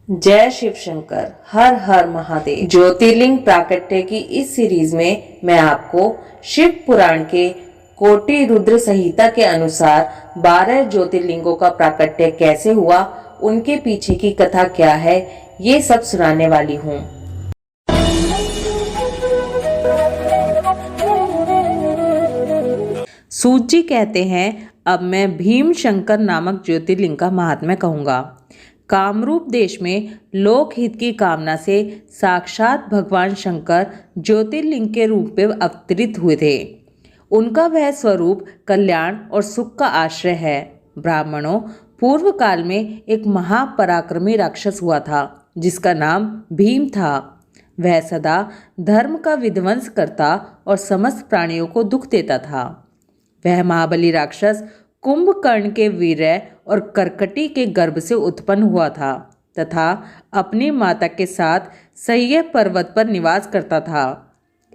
जय शिव शंकर, हर हर महादेव। ज्योतिर्लिंग प्राकट्य की इस सीरीज में मैं आपको शिव पुराण के कोटि रुद्र संहिता के अनुसार 12 ज्योतिर्लिंगों का प्राकट्य कैसे हुआ, उनके पीछे की कथा क्या है, ये सब सुनाने वाली हूँ। सूत जी कहते हैं, अब मैं भीम शंकर नामक ज्योतिर्लिंग का महात्म्य कहूँगा। कामरूप देश में लोकहित की कामना से साक्षात भगवान शंकर ज्योतिर्लिंग के रूप में अवतरित हुए थे। उनका वह स्वरूप कल्याण और सुख का आश्रय है। ब्राह्मणों, पूर्व काल में एक महापराक्रमी राक्षस हुआ था जिसका नाम भीम था। वह सदा धर्म का विध्वंस करता और समस्त प्राणियों को दुख देता था। वह महाबली राक्षस कुंभकर्ण के वीर्य और करकटी के गर्भ से उत्पन्न हुआ था तथा अपनी माता के साथ सह्य पर्वत पर निवास करता था।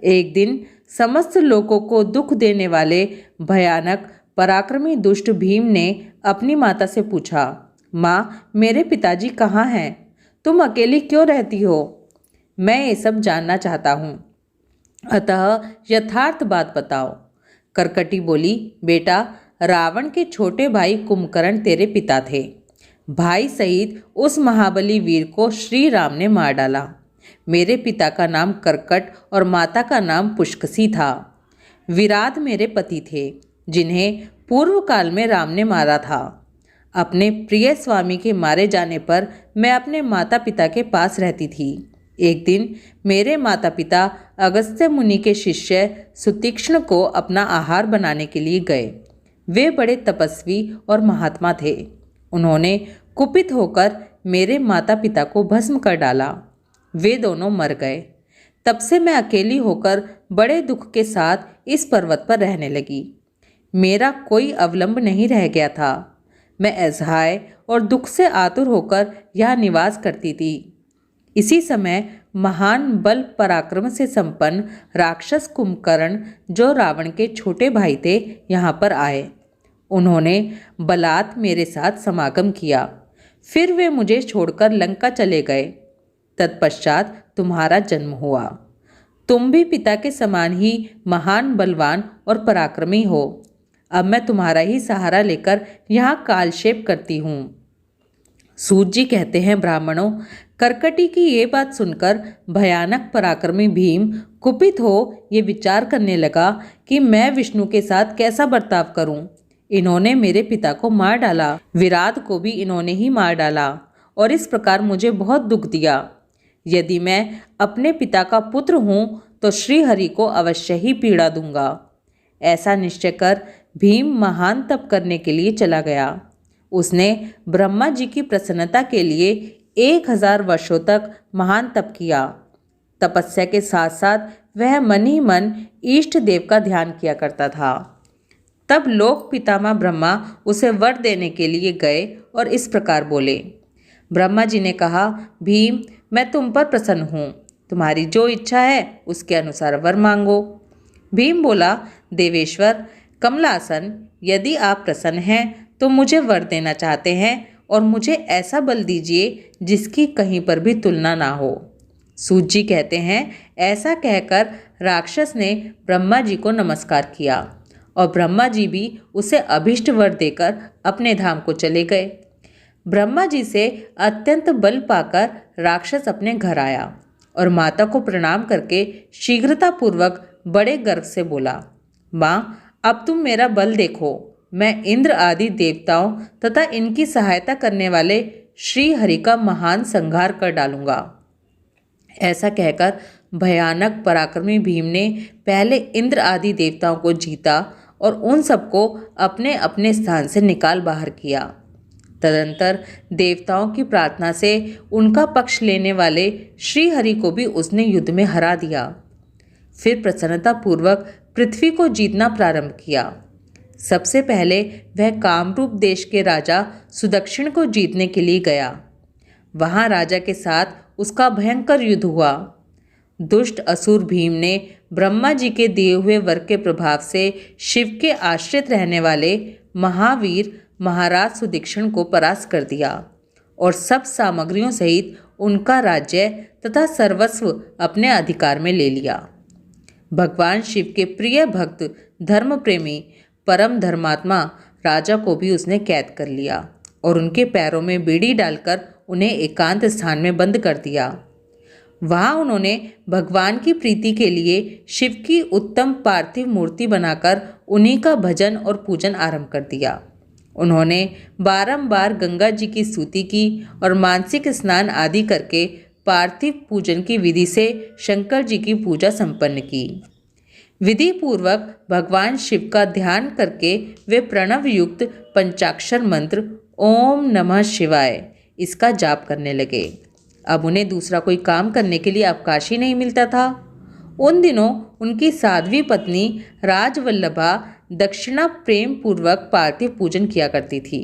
एक दिन समस्त लोगों को दुख देने वाले भयानक पराक्रमी दुष्ट भीम ने अपनी माता से पूछा, माँ, मेरे पिताजी कहाँ हैं? तुम अकेली क्यों रहती हो? मैं ये सब जानना चाहता हूँ, अतः यथार्थ बात बताओ। करकटी बोली, बेटा, रावण के छोटे भाई कुंभकर्ण तेरे पिता थे। भाई सहित उस महाबली वीर को श्री राम ने मार डाला। मेरे पिता का नाम करकट और माता का नाम पुष्कसी था। विराट मेरे पति थे, जिन्हें पूर्व काल में राम ने मारा था। अपने प्रिय स्वामी के मारे जाने पर मैं अपने माता पिता के पास रहती थी। एक दिन मेरे माता पिता अगस्त्य मुनि के शिष्य सुतीक्ष्ण को अपना आहार बनाने के लिए गए। वे बड़े तपस्वी और महात्मा थे। उन्होंने कुपित होकर मेरे माता पिता को भस्म कर डाला। वे दोनों मर गए। तब से मैं अकेली होकर बड़े दुख के साथ इस पर्वत पर रहने लगी। मेरा कोई अवलंब नहीं रह गया था। मैं असहाय और दुख से आतुर होकर यहाँ निवास करती थी। इसी समय महान बल पराक्रम से संपन्न राक्षस कुंभकर्ण, जो रावण के छोटे भाई थे, यहाँ पर आए। उन्होंने बलात् मेरे साथ समागम किया। फिर वे मुझे छोड़कर लंका चले गए। तत्पश्चात तुम्हारा जन्म हुआ। तुम भी पिता के समान ही महान, बलवान और पराक्रमी हो। अब मैं तुम्हारा ही सहारा लेकर यहाँ कालक्षेप करती हूँ। सूत जी कहते हैं, ब्राह्मणों, करकटी की ये बात सुनकर भयानक पराक्रमी भीम कुपित हो ये विचार करने लगा कि मैं विष्णु के साथ कैसा बर्ताव करूं। इन्होंने मेरे पिता को मार डाला, विराट को भी इन्होंने ही मार डाला और इस प्रकार मुझे बहुत दुख दिया। यदि मैं अपने पिता का पुत्र हूँ तो श्री हरि को अवश्य ही पीड़ा दूंगा। ऐसा निश्चय कर भीम महान तप करने के लिए चला गया। उसने ब्रह्मा जी की प्रसन्नता के लिए 1000 वर्षों तक महान तप किया। तपस्या के साथ साथ वह मन ही मन इष्ट देव का ध्यान किया करता था। तब लोक पितामह ब्रह्मा उसे वर देने के लिए गए और इस प्रकार बोले। ब्रह्मा जी ने कहा, भीम, मैं तुम पर प्रसन्न हूँ। तुम्हारी जो इच्छा है उसके अनुसार वर मांगो। भीम बोला, देवेश्वर कमलासन, यदि आप प्रसन्न हैं तो मुझे वर देना चाहते हैं और मुझे ऐसा बल दीजिए जिसकी कहीं पर भी तुलना ना हो। सूत जी कहते हैं, ऐसा कहकर राक्षस ने ब्रह्मा जी को नमस्कार किया और ब्रह्मा जी भी उसे अभिष्ट वर देकर अपने धाम को चले गए। ब्रह्मा जी से अत्यंत बल पाकर राक्षस अपने घर आया और माता को प्रणाम करके शीघ्रतापूर्वक बड़े गर्व से बोला, माँ, अब तुम मेरा बल देखो। मैं इंद्र आदि देवताओं तथा इनकी सहायता करने वाले श्री हरि का महान संहार कर डालूंगा। ऐसा कहकर भयानक पराक्रमी भीम ने पहले इंद्र आदि देवताओं को जीता और उन सबको अपने अपने स्थान से निकाल बाहर किया। तदंतर देवताओं की प्रार्थना से उनका पक्ष लेने वाले श्री हरि को भी उसने युद्ध में हरा दिया। फिर प्रसन्नतापूर्वक पृथ्वी को जीतना प्रारंभ किया। सबसे पहले वह कामरूप देश के राजा सुदक्षिण को जीतने के लिए गया। वहाँ राजा के साथ उसका भयंकर युद्ध हुआ। दुष्ट असुर भीम ने ब्रह्मा जी के दिए हुए वर के प्रभाव से शिव के आश्रित रहने वाले महावीर महाराज सुदक्षिण को परास्त कर दिया और सब सामग्रियों सहित उनका राज्य तथा सर्वस्व अपने अधिकार में ले लिया। भगवान शिव के प्रिय भक्त, धर्म प्रेमी, परम धर्मात्मा राजा को भी उसने कैद कर लिया और उनके पैरों में बेड़ी डालकर उन्हें एकांत स्थान में बंद कर दिया। वहाँ उन्होंने भगवान की प्रीति के लिए शिव की उत्तम पार्थिव मूर्ति बनाकर उन्हीं का भजन और पूजन आरंभ कर दिया। उन्होंने बारंबार गंगा जी की स्तुति की और मानसिक स्नान आदि करके पार्थिव पूजन की विधि से शंकर जी की पूजा संपन्न की। विधि पूर्वक भगवान शिव का ध्यान करके वे प्रणव युक्त पंचाक्षर मंत्र ओम नमः शिवाय इसका जाप करने लगे। अब उन्हें दूसरा कोई काम करने के लिए अवकाश ही नहीं मिलता था। उन दिनों उनकी साध्वी पत्नी राजवल्लभा दक्षिणा प्रेम पूर्वक पार्थिव पूजन किया करती थी।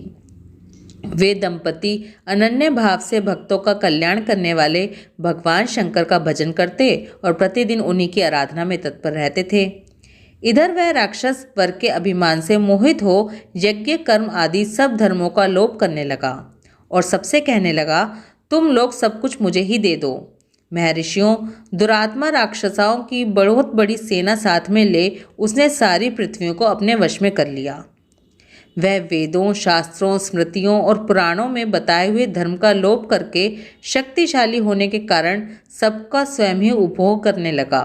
वे दंपति अनन्य भाव से भक्तों का कल्याण करने वाले भगवान शंकर का भजन करते और प्रतिदिन उन्हीं की आराधना में तत्पर रहते थे। इधर वह राक्षस वर्ग के अभिमान से मोहित हो यज्ञ कर्म आदि सब धर्मों का लोप करने लगा और सबसे कहने लगा, तुम लोग सब कुछ मुझे ही दे दो। महर्षियों, दुरात्मा राक्षसाओं की बहुत बड़ी सेना साथ में ले उसने सारी पृथ्वियों को अपने वश में कर लिया। वह वेदों, शास्त्रों, स्मृतियों और पुराणों में बताए हुए धर्म का लोप करके शक्तिशाली होने के कारण सबका स्वयं ही उपभोग करने लगा।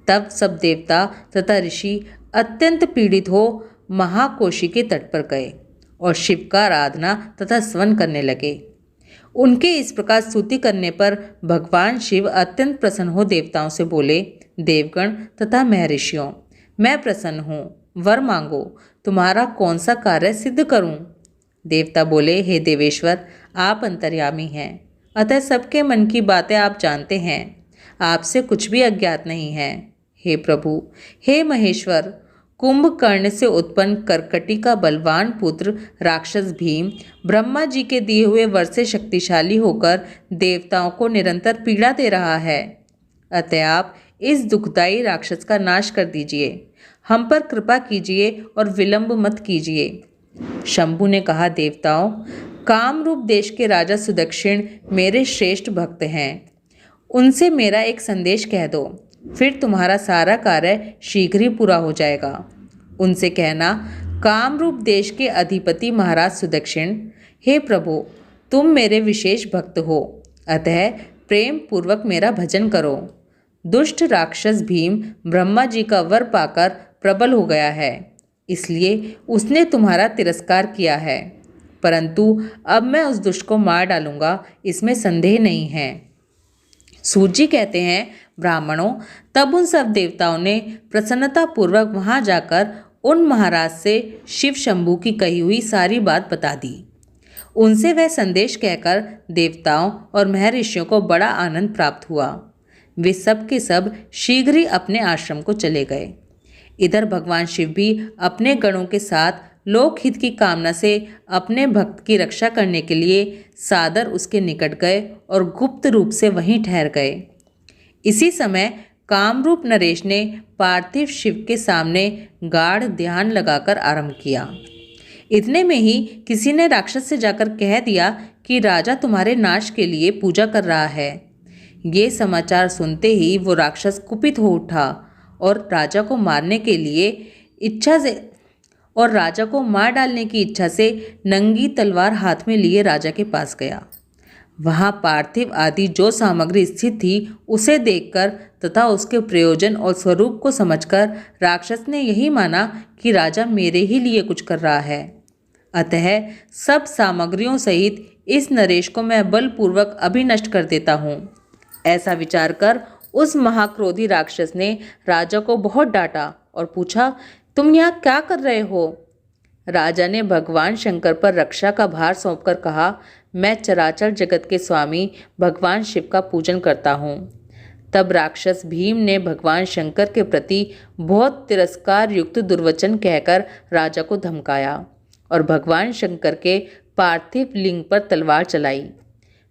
तब सब देवता तथा ऋषि अत्यंत पीड़ित हो महाकोशी के तट पर गए और शिव का आराधना तथा स्तवन करने लगे। उनके इस प्रकार स्तुति करने पर भगवान शिव अत्यंत प्रसन्न हो देवताओं से बोले, देवगण तथा महर्षियों, मैं प्रसन्न हूँ, वर मांगो, तुम्हारा कौन सा कार्य सिद्ध करूँ। देवता बोले, हे देवेश्वर, आप अंतर्यामी हैं, अतः सबके मन की बातें आप जानते हैं, आपसे कुछ भी अज्ञात नहीं है। हे प्रभु, हे महेश्वर, कुंभकर्ण से उत्पन्न करकटी का बलवान पुत्र राक्षस भीम ब्रह्मा जी के दिए हुए वर से शक्तिशाली होकर देवताओं को निरंतर पीड़ा दे रहा है। अतः आप इस दुखदायी राक्षस का नाश कर दीजिए, हम पर कृपा कीजिए और विलंब मत कीजिए। शंभु ने कहा, देवताओं, कामरूप देश के राजा सुदक्षिण मेरे श्रेष्ठ भक्त हैं, उनसे मेरा एक संदेश कह दो, फिर तुम्हारा सारा कार्य शीघ्र ही पूरा हो जाएगा। उनसे कहना, कामरूप देश के अधिपति महाराज सुदक्षिण, हे प्रभु, तुम मेरे विशेष भक्त हो, अतः प्रेम पूर्वक मेरा भजन करो। दुष्ट राक्षस भीम ब्रह्मा जी का वर पाकर प्रबल हो गया है, इसलिए उसने तुम्हारा तिरस्कार किया है, परंतु अब मैं उस दुष्ट को मार डालूंगा, इसमें संदेह नहीं है। सूत जी कहते हैं, ब्राह्मणों, तब उन सब देवताओं ने प्रसन्नता पूर्वक वहां जाकर उन महाराज से शिव शंभु की कही हुई सारी बात बता दी। उनसे वह संदेश कहकर देवताओं और महर्षियों को बड़ा आनंद प्राप्त हुआ। वे सब के सब शीघ्र ही अपने आश्रम को चले गए। इधर भगवान शिव भी अपने गणों के साथ लोकहित की कामना से अपने भक्त की रक्षा करने के लिए सादर उसके निकट गए और गुप्त रूप से वहीं ठहर गए। इसी समय कामरूप नरेश ने पार्थिव शिव के सामने गाढ़ ध्यान लगाकर आरंभ किया। इतने में ही किसी ने राक्षस से जाकर कह दिया कि राजा तुम्हारे नाश के लिए पूजा कर रहा है। ये समाचार सुनते ही वो राक्षस कुपित हो उठा और राजा को मारने की इच्छा से नंगी तलवार हाथ में लिए राजा के पास गया। वहाँ पार्थिव आदि जो सामग्री स्थित थी उसे देखकर तथा उसके प्रयोजन और स्वरूप को समझकर राक्षस ने यही माना कि राजा मेरे ही लिए कुछ कर रहा है, अतः सब सामग्रियों सहित इस नरेश को मैं बलपूर्वक अभी नष्ट कर देता हूँ। ऐसा विचार कर उस महाक्रोधी राक्षस ने राजा को बहुत डांटा और पूछा, तुम यहाँ क्या कर रहे हो। राजा ने भगवान शंकर पर रक्षा का भार सौंपकर कहा, मैं चराचर जगत के स्वामी भगवान शिव का पूजन करता हूँ। तब राक्षस भीम ने भगवान शंकर के प्रति बहुत तिरस्कार युक्त दुर्वचन कहकर राजा को धमकाया और भगवान शंकर के पार्थिव लिंग पर तलवार चलाई।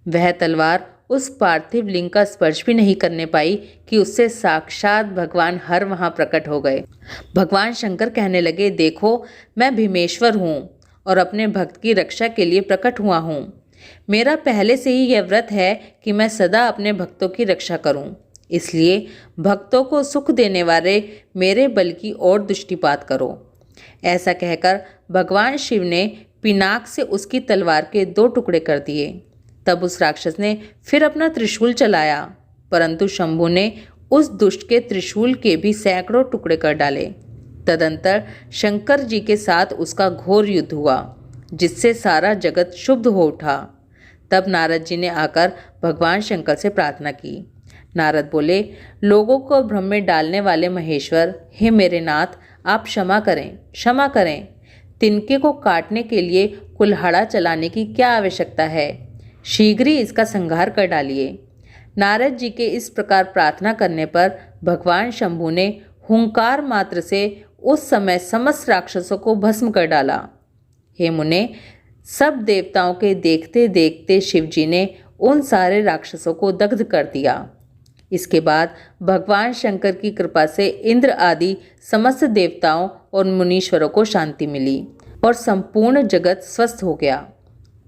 वह तलवार उस पार्थिव लिंग का स्पर्श भी नहीं करने पाई कि उससे साक्षात भगवान हर वहाँ प्रकट हो गए। भगवान शंकर कहने लगे, देखो, मैं भीमेश्वर हूँ और अपने भक्त की रक्षा के लिए प्रकट हुआ हूँ। मेरा पहले से ही यह व्रत है कि मैं सदा अपने भक्तों की रक्षा करूं। इसलिए भक्तों को सुख देने वाले मेरे बल की ओर दृष्टिपात करो। ऐसा कहकर भगवान शिव ने पिनाक से उसकी तलवार के 2 टुकड़े कर दिए। तब उस राक्षस ने फिर अपना त्रिशूल चलाया, परंतु शंभु ने उस दुष्ट के त्रिशूल के भी सैकड़ों टुकड़े कर डाले। तदंतर शंकर जी के साथ उसका घोर युद्ध हुआ, जिससे सारा जगत क्षुब्ध हो उठा। तब नारद जी ने आकर भगवान शंकर से प्रार्थना की। नारद बोले, लोगों को भ्रम में डालने वाले महेश्वर, हे मेरे नाथ, आप क्षमा करें, क्षमा करें। तिनके को काटने के लिए कुल्हाड़ा चलाने की क्या आवश्यकता है? शीघ्र ही इसका संहार कर डालिए। नारद जी के इस प्रकार प्रार्थना करने पर भगवान शंभु ने हुंकार मात्र से उस समय समस्त राक्षसों को भस्म कर डाला। हे मुने, सब देवताओं के देखते देखते शिवजी ने उन सारे राक्षसों को दग्ध कर दिया। इसके बाद भगवान शंकर की कृपा से इंद्र आदि समस्त देवताओं और मुनीश्वरों को शांति मिली और संपूर्ण जगत स्वस्थ हो गया।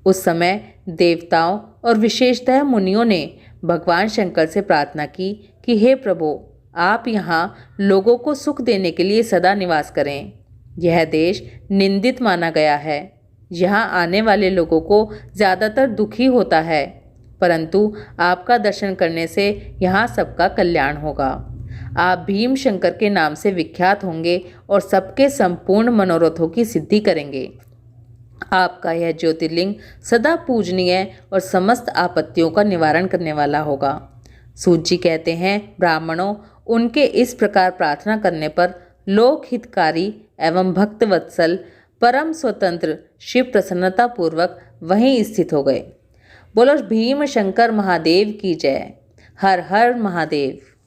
उस समय देवताओं और विशेषतः मुनियों ने भगवान शंकर से प्रार्थना की कि हे प्रभु, आप यहाँ लोगों को सुख देने के लिए सदा निवास करें। यह देश निंदित माना गया है। यहाँ आने वाले लोगों को ज़्यादातर दुखी होता है, परंतु आपका दर्शन करने से यहाँ सबका कल्याण होगा। आप भीम शंकर के नाम से विख्यात होंगे और सबके संपूर्ण मनोरथों की सिद्धि करेंगे। आपका यह ज्योतिर्लिंग सदा पूजनीय और समस्त आपत्तियों का निवारण करने वाला होगा। सूत जी कहते हैं, ब्राह्मणों, उनके इस प्रकार प्रार्थना करने पर लोक हितकारी एवं भक्त वत्सल परम स्वतंत्र शिव प्रसन्नता पूर्वक वहीं स्थित हो गए। बोलो भीम शंकर महादेव की जय। हर हर महादेव।